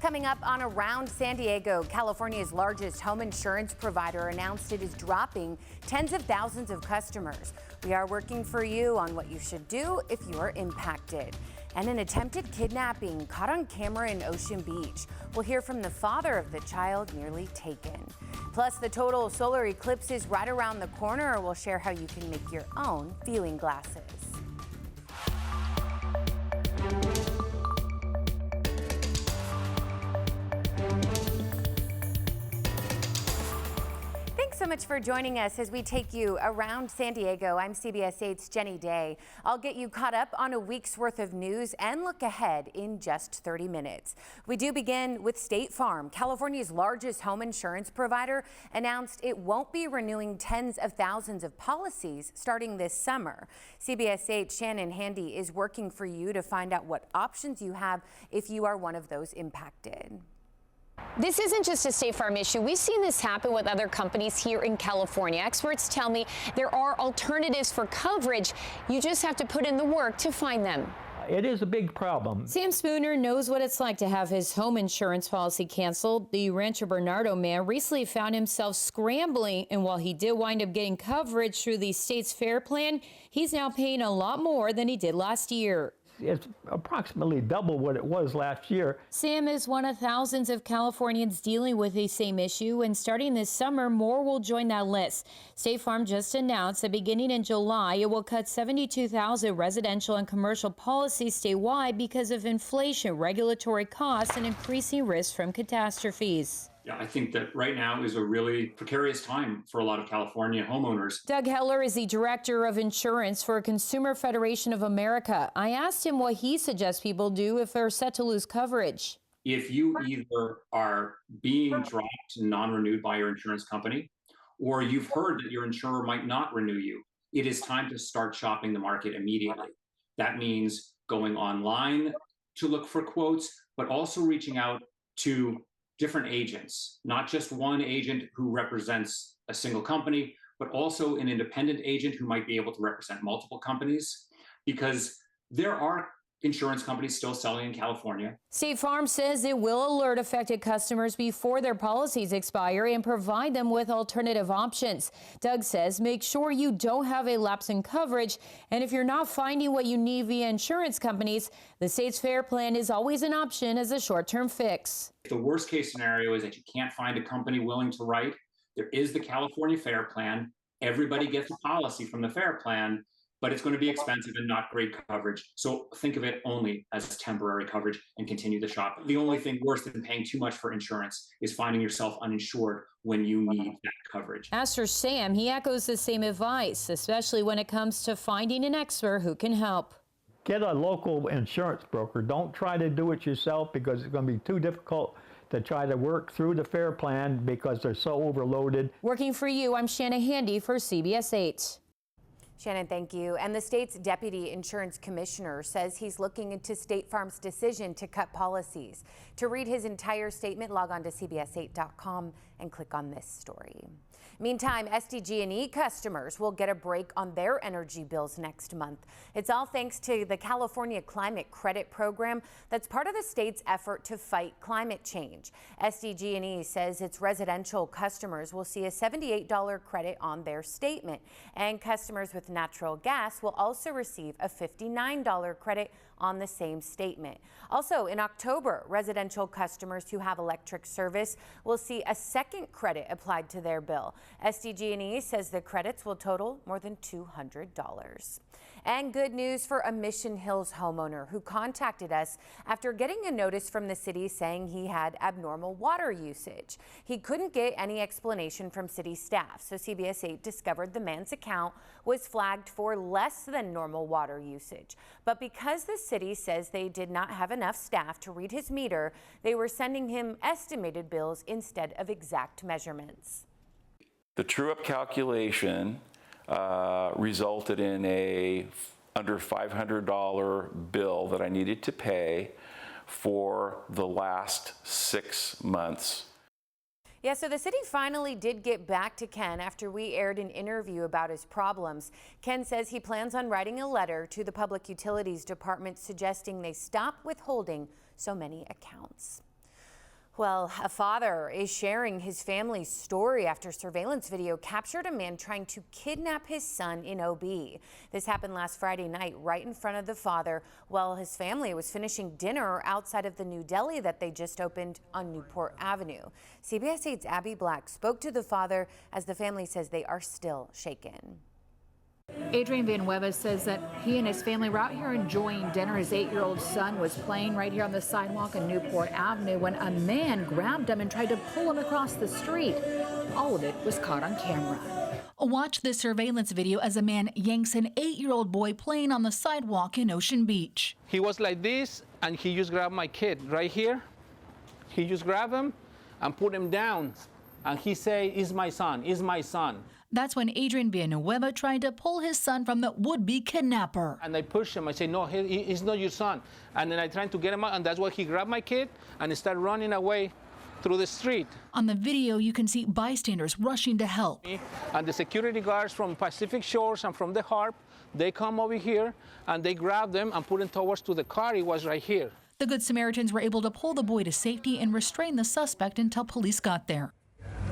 Coming up on Around San Diego, California's largest home insurance provider announced it is dropping tens of thousands of customers. We are working for you on what you should do if you are impacted. And an attempted kidnapping caught on camera in Ocean Beach. We'll hear from the father of the child nearly taken. Plus, the total solar eclipse is right around the corner. We'll share how you can make your own viewing glasses. Thanks so much for joining us as we take you around San Diego. I'm CBS 8's Jenny Day. I'll get you caught up on a week's worth of news and look ahead in just 30 minutes. We do begin with State Farm. California's largest home insurance provider announced it won't be renewing tens of thousands of policies starting this summer. CBS 8's Shannon Handy is working for you to find out what options you have if you are one of those impacted. This isn't just a State Farm issue. We've seen this happen with other companies here in California. Experts tell me there are alternatives for coverage. You just have to put in the work to find them. It is a big problem. Sam Spooner knows what it's like to have his home insurance policy canceled. The Rancho Bernardo man recently found himself scrambling, and while he did wind up getting coverage through the state's FAIR plan, he's now paying a lot more than he did last year. It's approximately double what it was last year. Sam is one of thousands of Californians dealing with the same issue, and starting this summer, more will join that list. State Farm just announced that beginning in July, it will cut 72,000 residential and commercial policies statewide because of inflation, regulatory costs, and increasing risks from catastrophes. Yeah, I think that right now is a really precarious time for a lot of California homeowners. Doug Heller is the director of insurance for Consumer Federation of America. I asked him what he suggests people do if they're set to lose coverage. If you either are being dropped and non-renewed by your insurance company, or you've heard that your insurer might not renew you, it is time to start shopping the market immediately. That means going online to look for quotes, but also reaching out to different agents, not just one agent who represents a single company, but also an independent agent who might be able to represent multiple companies, because there are insurance companies still selling in California. State Farm says it will alert affected customers before their policies expire and provide them with alternative options. Doug says make sure you don't have a lapse in coverage, and if you're not finding what you need via insurance companies, the state's FAIR plan is always an option as a short-term fix. The worst case scenario is that you can't find a company willing to write. There is the California FAIR plan. Everybody gets a policy from the FAIR plan, but it's going to be expensive and not great coverage. So think of it only as temporary coverage and continue to shop. The only thing worse than paying too much for insurance is finding yourself uninsured when you need that coverage. As for Sam, he echoes the same advice, especially when it comes to finding an expert who can help. Get a local insurance broker. Don't try to do it yourself because it's going to be too difficult to try to work through the FAIR plan because they're so overloaded. Working for you, I'm Shannon Handy for CBS 8. Shannon, thank you. And the state's deputy insurance commissioner says he's looking into State Farm's decision to cut policies. To read his entire statement, log on to CBS8.com and click on this story. Meantime, SDGE customers will get a break on their energy bills next month. It's all thanks to the California Climate Credit Program that's part of the state's effort to fight climate change. SDGE says its residential customers will see a $78 credit on their statement, and customers with natural gas will also receive a $59 credit on the same statement. Also in October, residential customers who have electric service will see a second credit applied to their bill. SDGE says the credits will total more than $200. And good news for a Mission Hills homeowner who contacted us after getting a notice from the city saying he had abnormal water usage. He couldn't get any explanation from city staff, so CBS 8 discovered the man's account was flagged for less than normal water usage. But because the city says they did not have enough staff to read his meter, they were sending him estimated bills instead of exact measurements. The true-up calculation resulted in a under $500 bill that I needed to pay for the last 6 months. Yeah, so the city finally did get back to Ken after we aired an interview about his problems. Ken says he plans on writing a letter to the Public Utilities Department suggesting they stop withholding so many accounts. Well, a father is sharing his family's story after surveillance video captured a man trying to kidnap his son in OB. This happened last Friday night right in front of the father while his family was finishing dinner outside of the new deli that they just opened on Newport Avenue. CBS 8's Abby Black spoke to the father as the family says they are still shaken. Adrian Villanueva says that he and his family were out here enjoying dinner. His 8-year-old son was playing right here on the sidewalk in Newport Avenue when a man grabbed him and tried to pull him across the street. All of it was caught on camera. Watch this surveillance video as a man yanks an 8-year-old boy playing on the sidewalk in Ocean Beach. He was like this, and he just grabbed my kid right here. He just grabbed him and put him down. And he said, "Is my son, is my son." That's when Adrian Villanueva tried to pull his son from the would-be kidnapper. And I pushed him. I said, "No, he's not your son." And then I tried to get him out, and that's why he grabbed my kid and he started running away through the street. On the video, you can see bystanders rushing to help. And the security guards from Pacific Shores and from the Harp, they come over here and they grab them and put him towards to the car. He was right here. The Good Samaritans were able to pull the boy to safety and restrain the suspect until police got there.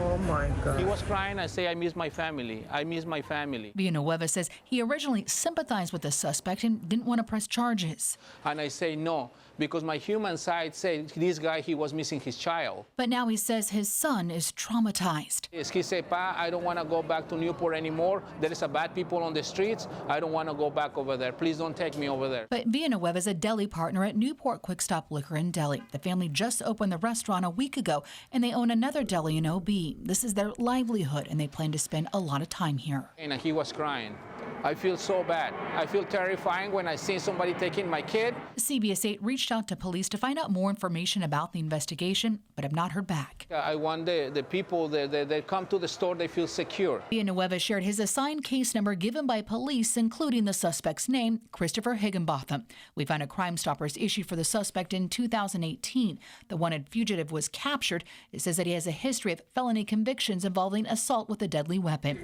Oh my God. He was crying. I say, "I miss my family. I miss my family." Villanueva says he originally sympathized with the suspect and didn't want to press charges. And I say no, because my human side said this guy, he was missing his child. But now he says his son is traumatized. He said, "Pa, I don't want to go back to Newport anymore. There is a bad people on the streets. I don't want to go back over there. Please don't take me over there." But Villanueva is a deli partner at Newport Quick Stop Liquor and Deli. The family just opened the restaurant a week ago, and they own another deli in OB. This is their livelihood, and they plan to spend a lot of time here. And he was crying. I feel so bad. I feel terrifying when I see somebody taking my kid. CBS 8 reached out to police to find out more information about the investigation, but have not heard back. I want the people that come to the store, they feel secure. Villanueva shared his assigned case number given by police, including the suspect's name, Christopher Higginbotham. We found a Crime Stoppers issued for the suspect in 2018. The wanted fugitive was captured. It says that he has a history of felony convictions involving assault with a deadly weapon.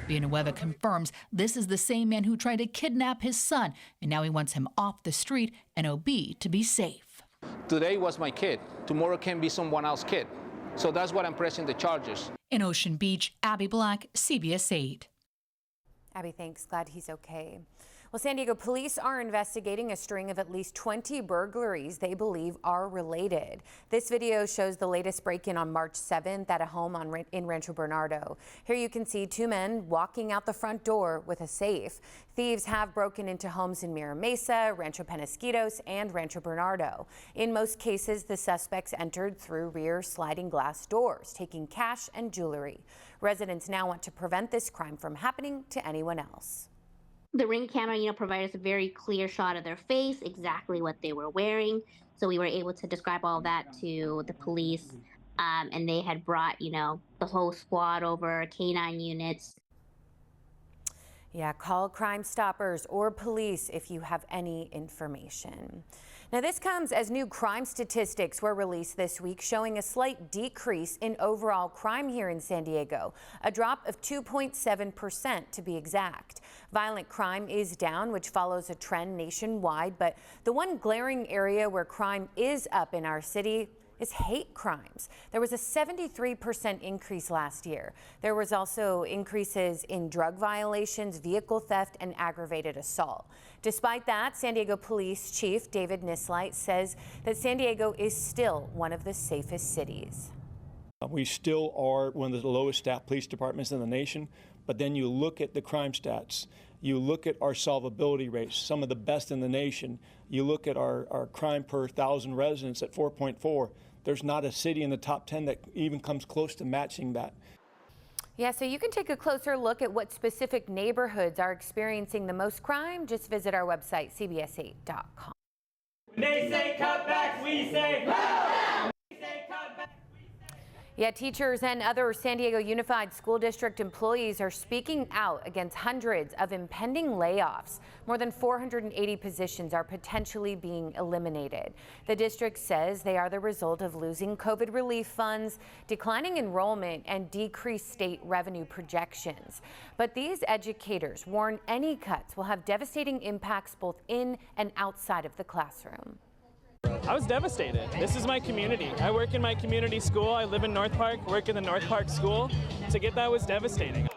Villanueva confirms this is the same man who tried to kidnap his son, and now he wants him off the street and OB to be safe. Today was my kid. Tomorrow can be someone else's kid. So that's what I'm pressing the charges. In Ocean Beach, Abby Black, CBS 8. Abby, thanks. Glad he's okay. Well, San Diego police are investigating a string of at least 20 burglaries they believe are related. This video shows the latest break-in on March 7th at a home in Rancho Bernardo. Here you can see two men walking out the front door with a safe. Thieves have broken into homes in Mira Mesa, Rancho Penasquitos, and Rancho Bernardo. In most cases, the suspects entered through rear sliding glass doors, taking cash and jewelry. Residents now want to prevent this crime from happening to anyone else. The Ring camera, provided us a very clear shot of their face, exactly what they were wearing. So we were able to describe all that to the police, and they had brought, the whole squad over, canine units. Yeah, call Crime Stoppers or police if you have any information. Now, this comes as new crime statistics were released this week showing a slight decrease in overall crime here in San Diego, a drop of 2.7% to be exact. Violent crime is down, which follows a trend nationwide, but the one glaring area where crime is up in our city is hate crimes. There was a 73% increase last year. There was also increases in drug violations, vehicle theft, and aggravated assault. Despite that, San Diego Police Chief David Nislight says that San Diego is still one of the safest cities. We still are one of the lowest staffed police departments in the nation, but then you look at the crime stats, you look at our solvability rates, some of the best in the nation, you look at our crime per 1,000 residents at 4.4. There's not a city in the top 10 that even comes close to matching that. Yeah, so you can take a closer look at what specific neighborhoods are experiencing the most crime. Just visit our website, cbs8.com. When they say cut back, we say no! Yeah, teachers and other San Diego Unified School District employees are speaking out against hundreds of impending layoffs. More than 480 positions are potentially being eliminated. The district says they are the result of losing COVID relief funds, declining enrollment, and decreased state revenue projections. But these educators warn any cuts will have devastating impacts both in and outside of the classroom. I was devastated. This is my community. I work in my community school. I live in North Park, work in the North Park school. To get that was devastating.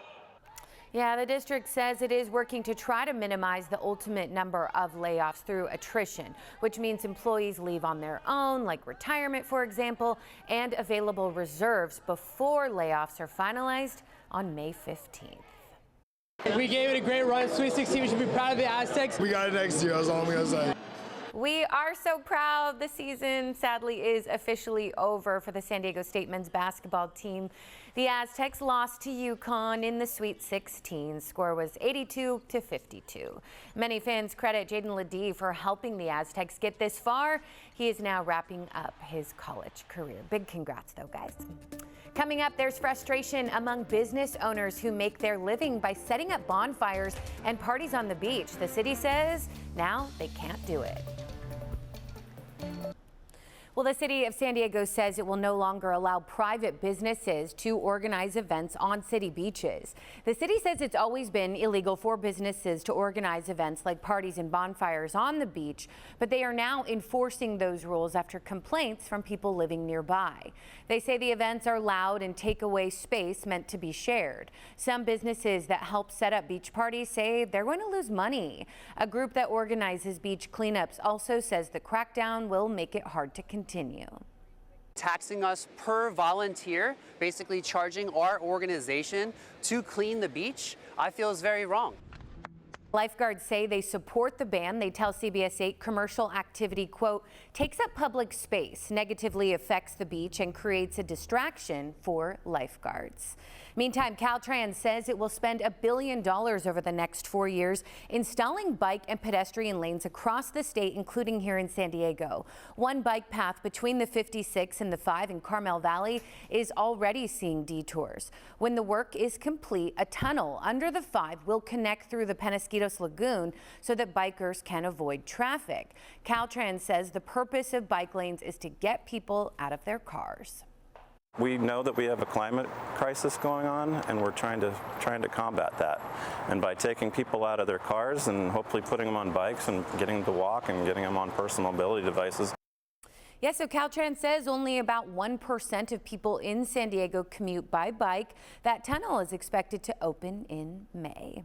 Yeah, the district says it is working to try to minimize the ultimate number of layoffs through attrition, which means employees leave on their own, like retirement, for example, and available reserves before layoffs are finalized on May 15th. We gave it a great run at Sweet 16. We should be proud of the Aztecs. We got it next year, that's all I'm going to say. We are so proud. The season, sadly, is officially over for the San Diego State men's basketball team. The Aztecs lost to UConn in the Sweet 16. Score was 82-52. Many fans credit Jaden Ledee for helping the Aztecs get this far. He is now wrapping up his college career. Big congrats, though, guys. Coming up, there's frustration among business owners who make their living by setting up bonfires and parties on the beach. The city says now they can't do it. Well, the city of San Diego says it will no longer allow private businesses to organize events on city beaches. The city says it's always been illegal for businesses to organize events like parties and bonfires on the beach, but they are now enforcing those rules after complaints from people living nearby. They say the events are loud and take away space meant to be shared. Some businesses that help set up beach parties say they're going to lose money. A group that organizes beach cleanups also says the crackdown will make it hard to continue. Taxing us per volunteer, basically charging our organization to clean the beach, I feel is very wrong. Lifeguards say they support the ban. They tell CBS 8 commercial activity, quote, takes up public space, negatively affects the beach, and creates a distraction for lifeguards. Meantime, Caltrans says it will spend $1 billion over the next 4 years installing bike and pedestrian lanes across the state, including here in San Diego. One bike path between the 56 and the 5 in Carmel Valley is already seeing detours. When the work is complete, a tunnel under the 5 will connect through the Penasquitos Lagoon so that bikers can avoid traffic. Caltrans says the purpose of bike lanes is to get people out of their cars. We know that we have a climate crisis going on, and we're trying to combat that. And by taking people out of their cars and hopefully putting them on bikes and getting them to walk and getting them on personal mobility devices. Yes, so Caltrans says only about 1% of people in San Diego commute by bike. That tunnel is expected to open in May.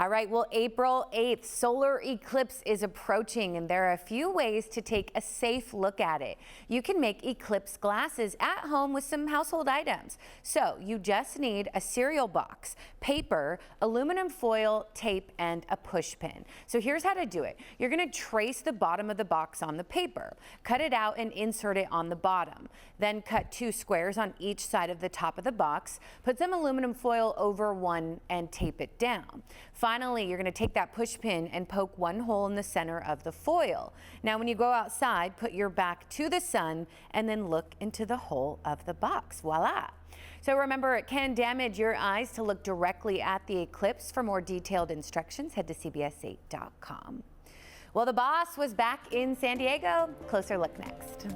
All right, well, April 8th, solar eclipse is approaching, and there are a few ways to take a safe look at it. You can make eclipse glasses at home with some household items. So you just need a cereal box, paper, aluminum foil, tape, and a push pin. So here's how to do it. You're going to trace the bottom of the box on the paper, cut it out and insert it on the bottom. Then cut 2 squares on each side of the top of the box, put some aluminum foil over one and tape it down. Finally, you're going to take that push pin and poke 1 hole in the center of the foil. Now, when you go outside, put your back to the sun and then look into the hole of the box. Voila! So remember, it can damage your eyes to look directly at the eclipse. For more detailed instructions, head to CBS8.com. Well, the boss was back in San Diego. Closer look next.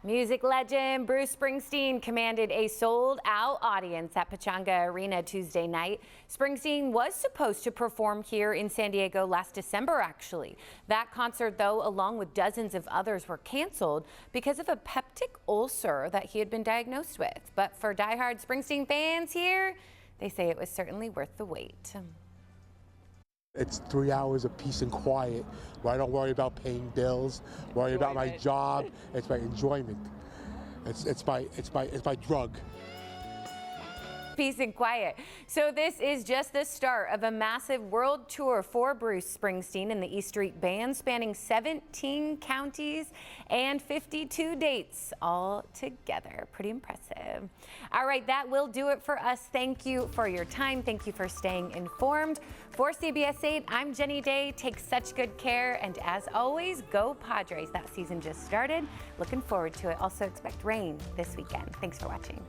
Music legend Bruce Springsteen commanded a sold-out audience at Pechanga Arena Tuesday night. Springsteen was supposed to perform here in San Diego last December, actually. That concert, though, along with dozens of others, were canceled because of a peptic ulcer that he had been diagnosed with. But for diehard Springsteen fans here, they say it was certainly worth the wait. It's 3 hours of peace and quiet where I don't worry about paying bills, worry about my job. It's my enjoyment. It's my drug. Peace and quiet. So this is just the start of a massive world tour for Bruce Springsteen and the E Street Band, spanning 17 counties and 52 dates all together. Pretty impressive. All right, that will do it for us. Thank you for your time. Thank you for staying informed. For CBS 8, I'm Jenny Day. Take such good care, and as always, go Padres. That season just started. Looking forward to it. Also expect rain this weekend. Thanks for watching.